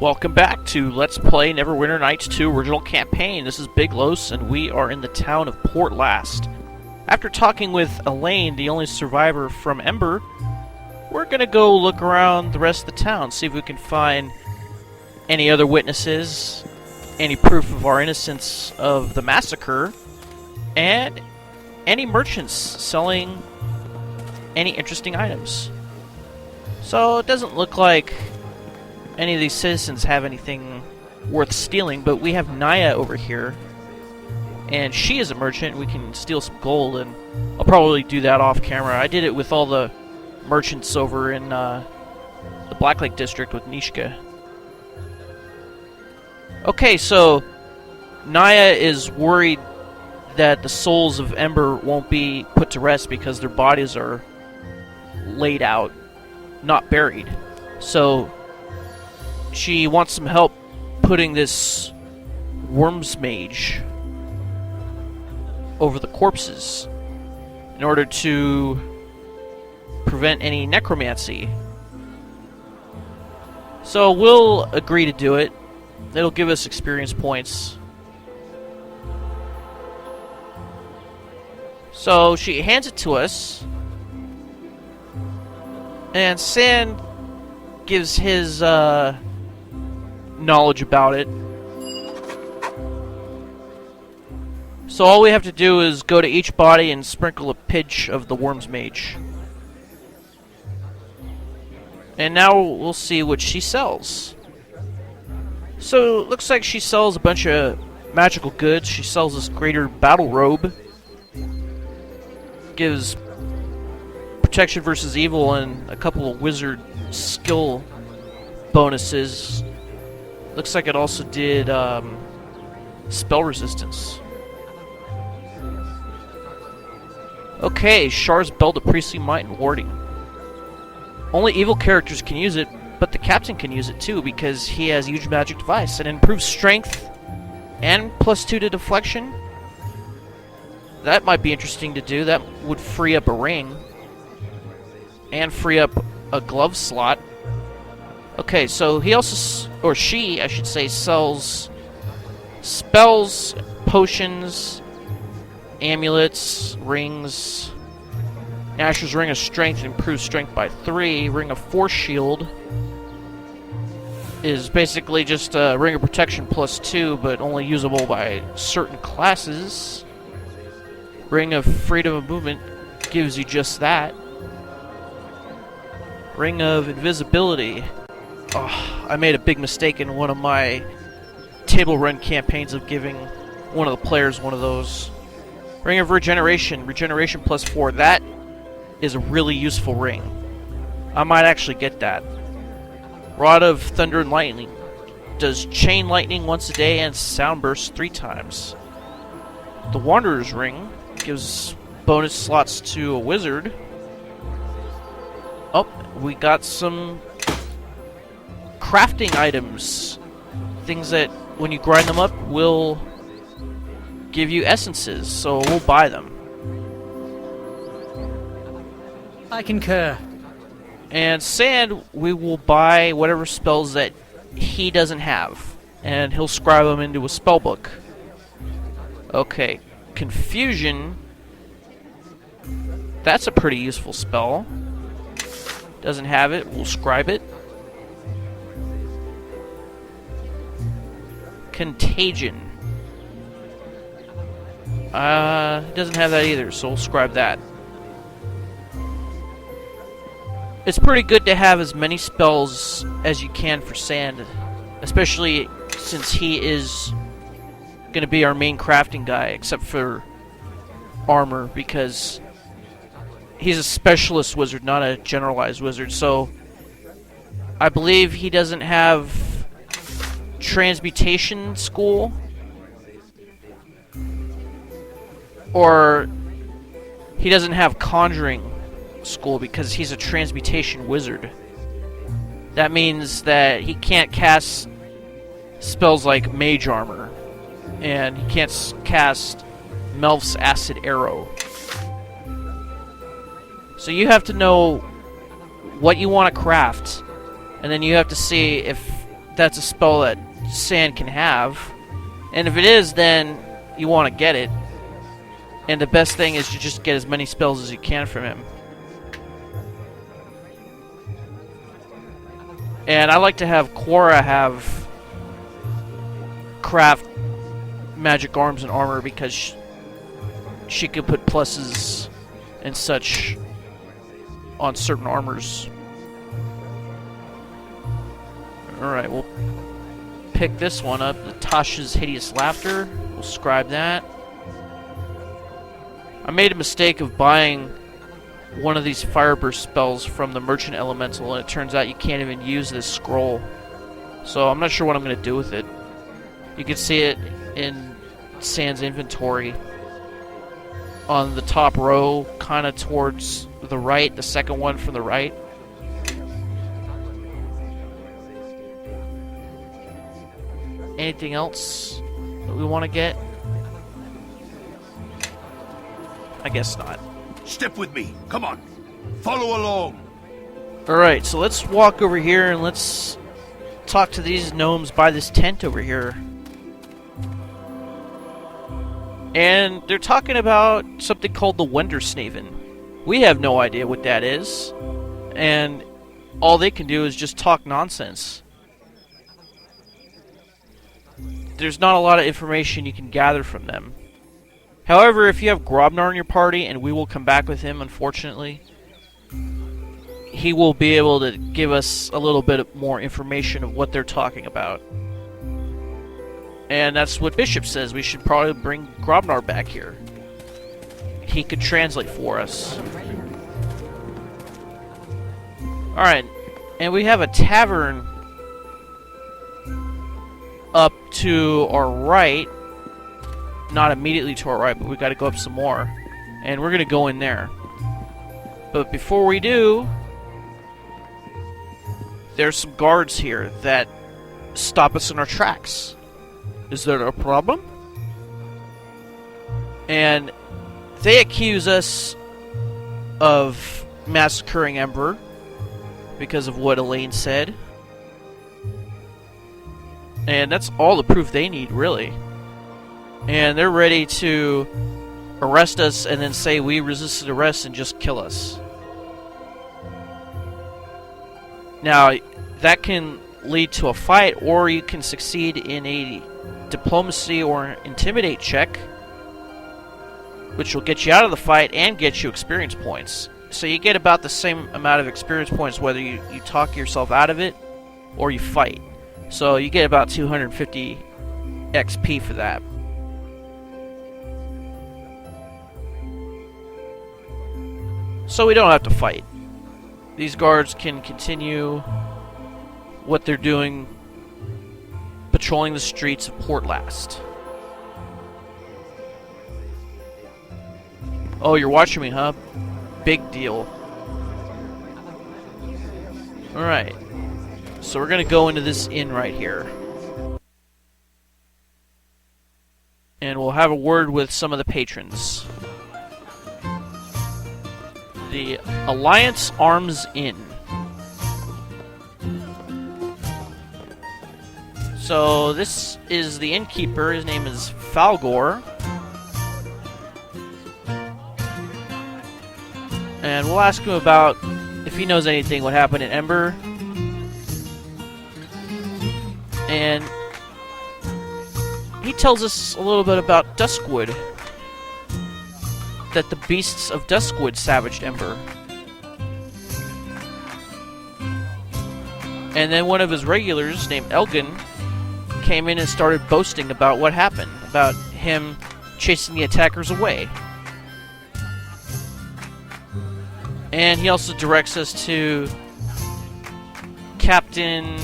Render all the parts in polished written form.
Welcome back to Let's Play Neverwinter Nights 2 Original Campaign. This is Big Los, and we are in the town of Port Last. After talking with Elaine, the only survivor from Ember, we're gonna go look around the rest of the town, see if we can find any other witnesses, any proof of our innocence of the massacre, and any merchants selling any interesting items. So it doesn't look like any of these citizens have anything worth stealing, but we have Naya over here, and she is a merchant. We can steal some gold, and I'll probably do that off camera. I did it with all the merchants over in the Black Lake district with Nishka. Okay, so Naya is worried that the souls of Ember won't be put to rest because their bodies are laid out, not buried. So she wants some help putting this worms mage over the corpses in order to prevent any necromancy. So we'll agree to do it. It'll give us experience points. So she hands it to us, and Sand gives his knowledge about it. So all we have to do is go to each body and sprinkle a pinch of the worms mage. And now we'll see what she sells. So it looks like she sells a bunch of magical goods. She sells this greater battle robe. Gives protection versus evil and a couple of wizard skill bonuses. Looks like it also did spell resistance. Okay, Char's Belt of Priestly Might and Warding. Only evil characters can use it, but the captain can use it too because he has huge magic device and improves strength and +2 to deflection. That might be interesting to do. That would free up a ring and free up a glove slot. Okay, so he also, or she, I should say, sells spells, potions, amulets, rings. Asher's Ring of Strength improves strength by 3. Ring of Force Shield is basically just a Ring of Protection +2, but only usable by certain classes. Ring of Freedom of Movement gives you just that. Ring of Invisibility. Oh, I made a big mistake in one of my table run campaigns of giving one of the players one of those. Ring of Regeneration. Regeneration +4. That is a really useful ring. I might actually get that. Rod of Thunder and Lightning. Does Chain Lightning once a day and Sound Burst 3 times. The Wanderer's Ring gives bonus slots to a wizard. Oh, we got some crafting items. Things that, when you grind them up, will give you essences, so we'll buy them. I concur. And Sand, we will buy whatever spells that he doesn't have, and he'll scribe them into a spell book. Okay, Confusion. That's a pretty useful spell. Doesn't have it, we'll scribe it. Contagion. It doesn't have that either, so we'll scribe that. It's pretty good to have as many spells as you can for Sand, especially since he is going to be our main crafting guy, except for armor, because he's a specialist wizard, not a generalized wizard, so I believe he doesn't have transmutation school, or he doesn't have conjuring school because he's a transmutation wizard. That means that he can't cast spells like Mage Armor, and he can't cast Melf's Acid Arrow. So you have to know what you want to craft, and then you have to see if that's a spell that Sand can have. And if it is, then you want to get it. And the best thing is to just get as many spells as you can from him. And I like to have Quora have craft magic arms and armor because she can put pluses and such on certain armors. Alright, we'll pick this one up. Natasha's Hideous Laughter. We'll scribe that. I made a mistake of buying one of these Fireburst spells from the Merchant Elemental, and it turns out you can't even use this scroll. So I'm not sure what I'm going to do with it. You can see it in Sand's inventory on the top row, kind of towards the right, the second one from the right. Anything else that we want to get? I guess not. Step with me. Come on. Follow along. Alright, so let's walk over here and let's talk to these gnomes by this tent over here. And they're talking about something called the Wendersnaven. We have no idea what that is. And all they can do is just talk nonsense. There's not a lot of information you can gather from them. However, if you have Grobnar in your party, and we will come back with him, unfortunately, he will be able to give us a little bit more information of what they're talking about. And that's what Bishop says. We should probably bring Grobnar back here. He could translate for us. Alright, and we have a tavern up to our right. Not immediately to our right, but we got to go up some more. And we're going to go in there. But before we do, there's some guards here that stop us in our tracks. Is there a problem? And they accuse us of massacring Ember because of what Elaine said. And that's all the proof they need, really. And they're ready to arrest us and then say we resisted arrest and just kill us. Now, that can lead to a fight, or you can succeed in a diplomacy or intimidate check, which will get you out of the fight and get you experience points. So you get about the same amount of experience points whether you talk yourself out of it or you fight. So you get about 250 XP for that. So we don't have to fight. These guards can continue what they're doing, patrolling the streets of Port Last. Oh, you're watching me, huh? Big deal. Alright. So we're going to go into this inn right here. And we'll have a word with some of the patrons. The Alliance Arms Inn. So this is the innkeeper. His name is Falgor. And we'll ask him about if he knows anything what happened in Ember. And he tells us a little bit about Duskwood. That the beasts of Duskwood savaged Ember. And then one of his regulars, named Elgin, came in and started boasting about what happened. About him chasing the attackers away. And he also directs us to Captain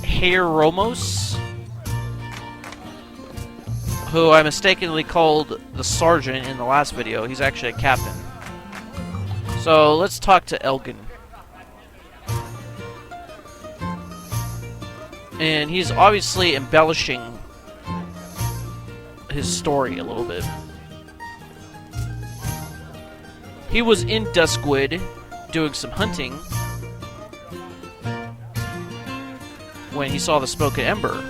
Hieromos, who I mistakenly called the sergeant in the last video. He's actually a captain. So let's talk to Elgin. And he's obviously embellishing his story a little bit. He was in Duskwood doing some hunting. when he saw the smoke and ember.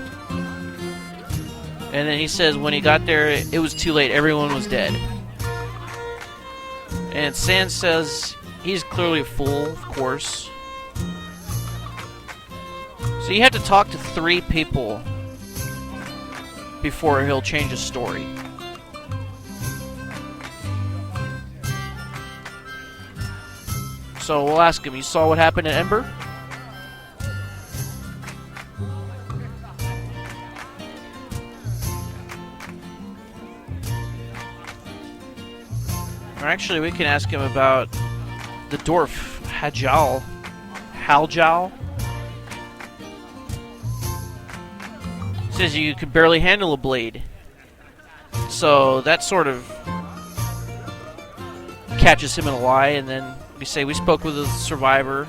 And then he says when he got there, it was too late. Everyone was dead. And Sans says he's clearly a fool, of course. So you have to talk to 3 people before he'll change his story. So we'll ask him, you saw what happened at Ember? Or actually, we can ask him about the dwarf, Haljal. Says you could barely handle a blade. So that sort of catches him in a lie, and then we say we spoke with a survivor.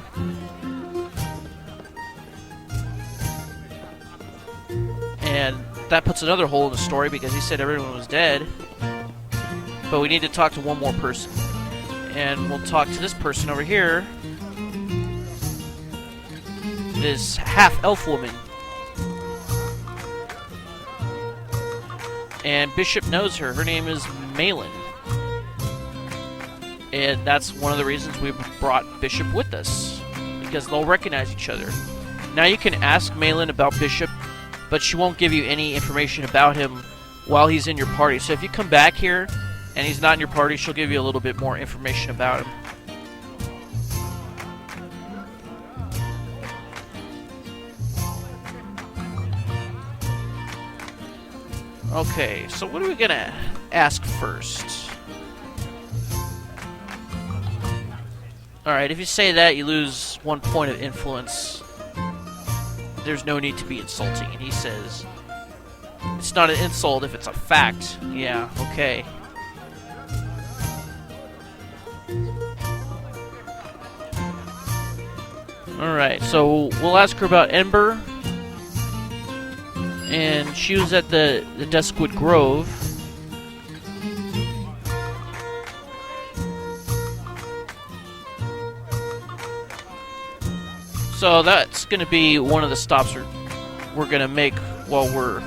And that puts another hole in the story because he said everyone was dead. But we need to talk to one more person. And we'll talk to this person over here. This half-elf woman. And Bishop knows her. Her name is Malin. And that's one of the reasons we brought Bishop with us. Because they'll recognize each other. Now you can ask Malin about Bishop, but she won't give you any information about him while he's in your party. So if you come back here and he's not in your party, she'll give you a little bit more information about him. Okay, so what are we gonna ask first? Alright, if you say that, you lose 1 point of influence. There's no need to be insulting. And he says, it's not an insult if it's a fact. Yeah, okay. Alright, so we'll ask her about Ember. And she was at the Duskwood Grove. So that's going to be one of the stops we're going to make while we're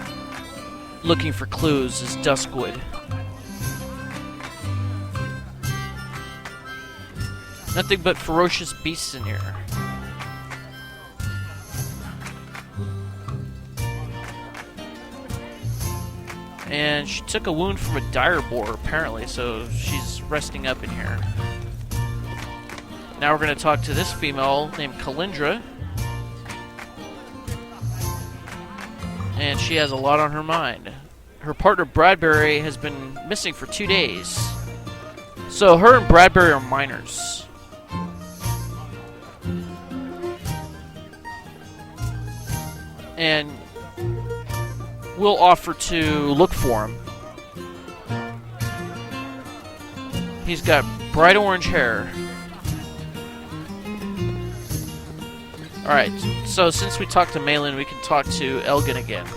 looking for clues is Duskwood. Nothing but ferocious beasts in here. And she took a wound from a dire boar, apparently, so she's resting up in here. Now we're going to talk to this female named Kalindra. And she has a lot on her mind. Her partner Bradbury has been missing for 2 days. So her and Bradbury are minors. And we'll offer to look for him. He's got bright orange hair. Alright, so since we talked to Malin, we can talk to Elgin again.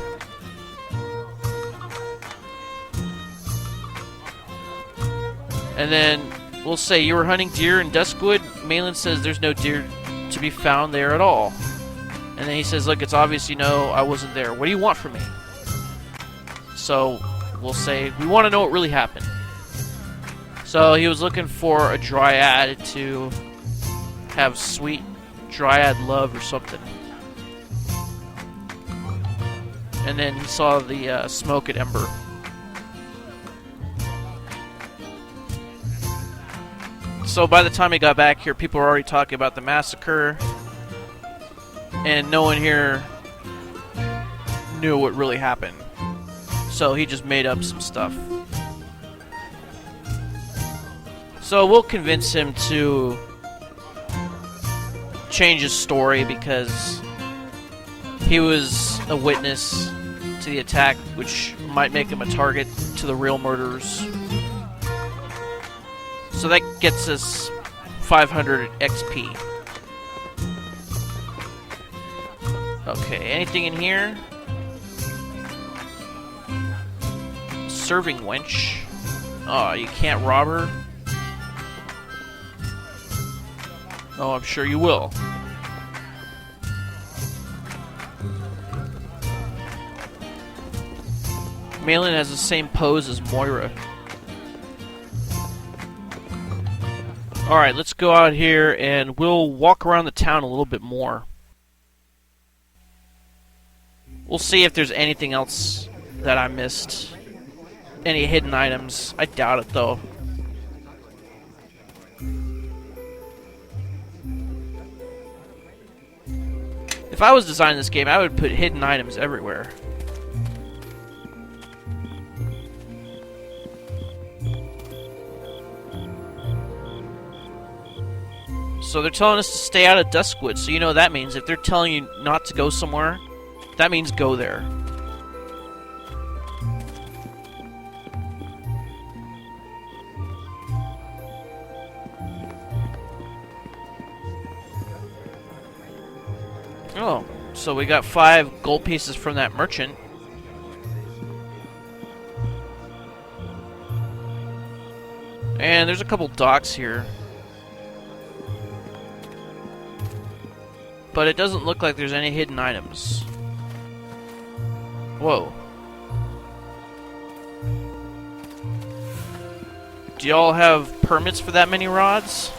And then we'll say, you were hunting deer in Duskwood? Malin says there's no deer to be found there at all. And then he says, look, it's obvious you know I wasn't there. What do you want from me? So we'll say, we want to know what really happened. So he was looking for a dryad to have sweet dryad love or something. And then he saw the smoke at Ember. So by the time he got back here, people were already talking about the massacre. And no one here knew what really happened. So he just made up some stuff. So we'll convince him to change his story because he was a witness to the attack, which might make him a target to the real murderers. So that gets us 500 XP. Okay, anything in here? Serving wench. Oh, you can't rob her? Oh, I'm sure you will. Malin has the same pose as Moira. Alright, let's go out here and we'll walk around the town a little bit more. We'll see if there's anything else that I missed. Any hidden items. I doubt it, though. If I was designing this game, I would put hidden items everywhere. So they're telling us to stay out of Duskwood, so you know what that means. If they're telling you not to go somewhere, that means go there. Oh, so we got 5 gold pieces from that merchant. And there's a couple docks here. But it doesn't look like there's any hidden items. Whoa. Do y'all have permits for that many rods?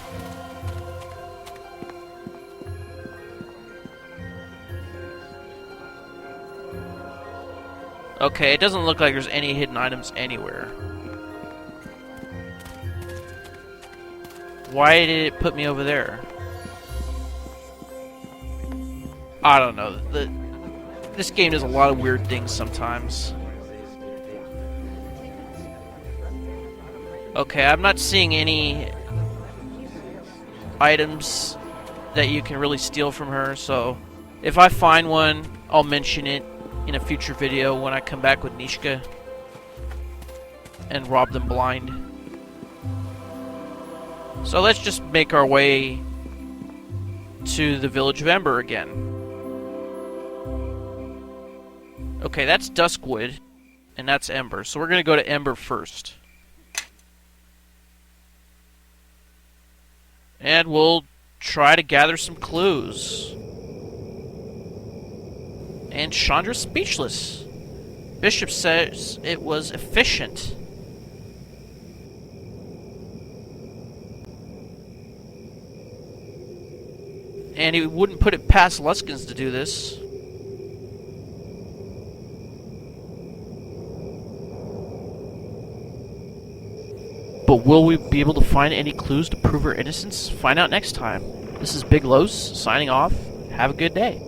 Okay, it doesn't look like there's any hidden items anywhere. Why did it put me over there? I don't know. This game does a lot of weird things sometimes. Okay, I'm not seeing any items that you can really steal from her, so if I find one, I'll mention it in a future video when I come back with Nishka and rob them blind. So let's just make our way to the village of Ember again. Okay, that's Duskwood, and that's Ember. So we're going to go to Ember first. And we'll try to gather some clues. And Chandra's speechless. Bishop says it was efficient. And he wouldn't put it past Luskins to do this. But will we be able to find any clues to prove her innocence? Find out next time. This is Big Los, signing off. Have a good day.